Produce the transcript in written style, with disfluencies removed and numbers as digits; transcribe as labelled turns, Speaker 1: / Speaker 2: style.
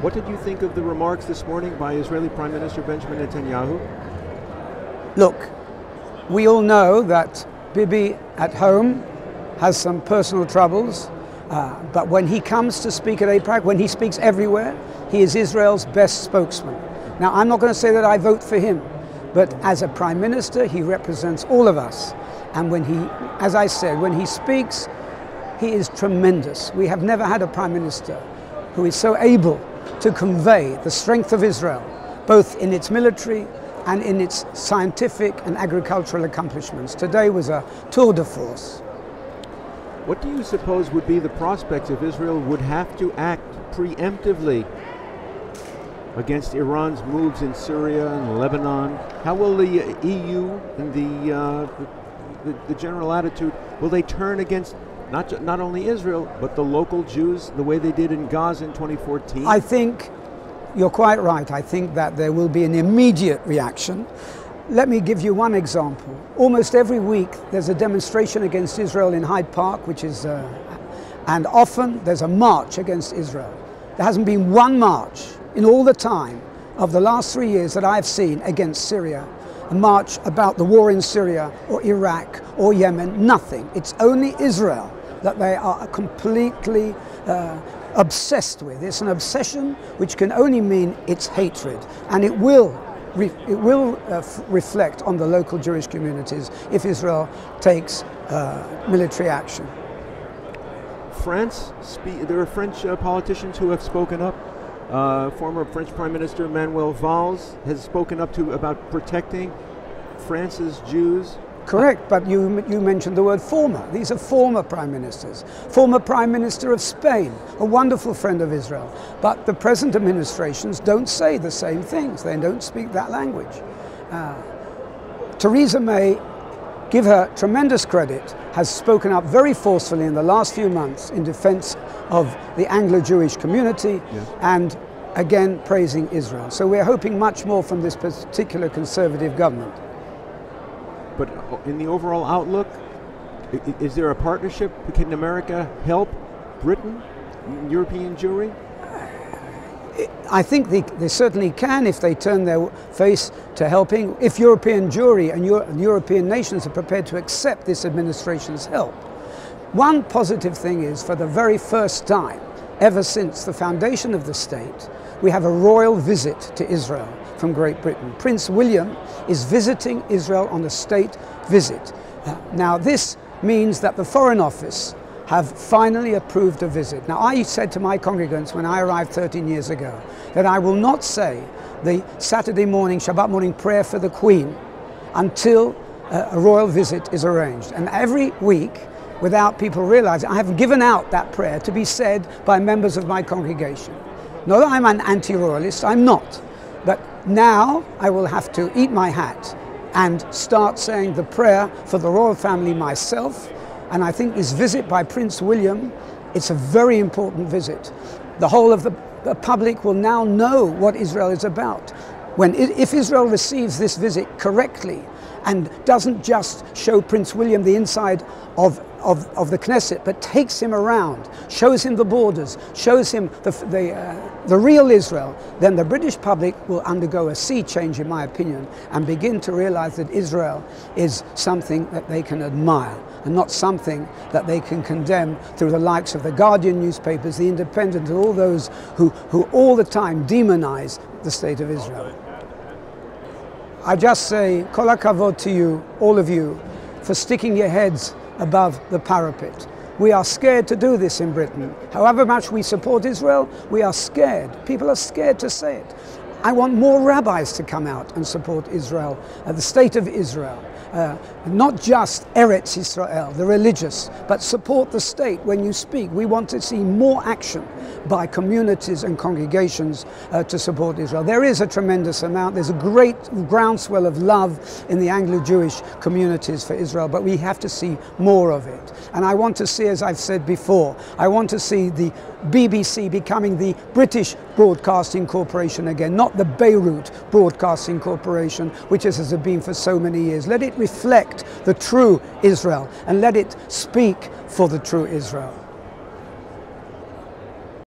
Speaker 1: What did you think of the remarks this morning by Israeli Prime Minister Benjamin Netanyahu?
Speaker 2: Look, we all know that Bibi at home has some personal troubles, but when he comes to speak at AIPAC, when he speaks everywhere, he is Israel's best spokesman. Now, I'm not going to say that I vote for him, but as a Prime Minister, he represents all of us. And when he, as I said, when he speaks, he is tremendous. We have never had a Prime Minister who is so able to convey the strength of Israel, both in its military and in its scientific and agricultural accomplishments. Today was a tour de force.
Speaker 1: What do you suppose would be the prospects if Israel would have to act preemptively against Iran's moves in Syria and Lebanon? How will the EU and the general attitude, will they turn against not only Israel, but the local Jews, the way they did in Gaza in 2014?
Speaker 2: I think you're quite right. I think that there will be an immediate reaction. Let me give you one example. Almost every week there's a demonstration against Israel in Hyde Park, and often there's a march against Israel. There hasn't been one march in all the time of the last 3 years that I've seen against Syria. A march about the war in Syria or Iraq or Yemen, nothing. It's only Israel that they are completely obsessed with. It's an obsession which can only mean it's hatred, and it will reflect on the local Jewish communities if Israel takes military action.
Speaker 1: France, there are French politicians who have spoken up. Former French Prime Minister Manuel Valls has spoken up about protecting France's Jews.
Speaker 2: Correct, but you mentioned the word former. These are former prime ministers. Former Prime Minister of Spain, a wonderful friend of Israel. But the present administrations don't say the same things. They don't speak that language. Theresa May, give her tremendous credit, has spoken up very forcefully in the last few months in defense of the Anglo-Jewish community, yes, and again praising Israel. So we're hoping much more from this particular conservative government.
Speaker 1: But in the overall outlook, is there a partnership? Can America help Britain, European Jewry?
Speaker 2: I think they certainly can if they turn their face to helping. If European Jewry and European nations are prepared to accept this administration's help. One positive thing is, for the very first time, ever since the foundation of the state, we have a royal visit to Israel from Great Britain. Prince William is visiting Israel on a state visit. Now this means that the Foreign Office have finally approved a visit. Now I said to my congregants when I arrived 13 years ago that I will not say the Saturday morning, Shabbat morning prayer for the Queen until a royal visit is arranged. And every week, without people realizing, I have given out that prayer to be said by members of my congregation. Not that I'm an anti-royalist, I'm not. But now I will have to eat my hat and start saying the prayer for the royal family myself. And I think this visit by Prince William, it's a very important visit. The whole of the public will now know what Israel is about. If Israel receives this visit correctly and doesn't just show Prince William the inside of the Knesset, but takes him around, shows him the borders, shows him the real Israel, then the British public will undergo a sea change, in my opinion, and begin to realize that Israel is something that they can admire and not something that they can condemn through the likes of the Guardian newspapers, the Independent, and all those who all the time demonize the state of Israel. I just say, kol hakavod to you, all of you, for sticking your heads above the parapet. We are scared to do this in Britain. However much we support Israel, we are scared. People are scared to say it. I want more rabbis to come out and support Israel, the state of Israel. Not just Eretz Israel, the religious, but support the state when you speak. We want to see more action by communities and congregations to support Israel. There is a tremendous amount. There's a great groundswell of love in the Anglo-Jewish communities for Israel, but we have to see more of it. And I want to see, as I've said before, I want to see the BBC becoming the British Broadcasting Corporation again, not the Beirut Broadcasting Corporation, which it has been for so many years. Let it reflect the true Israel and let it speak for the true Israel.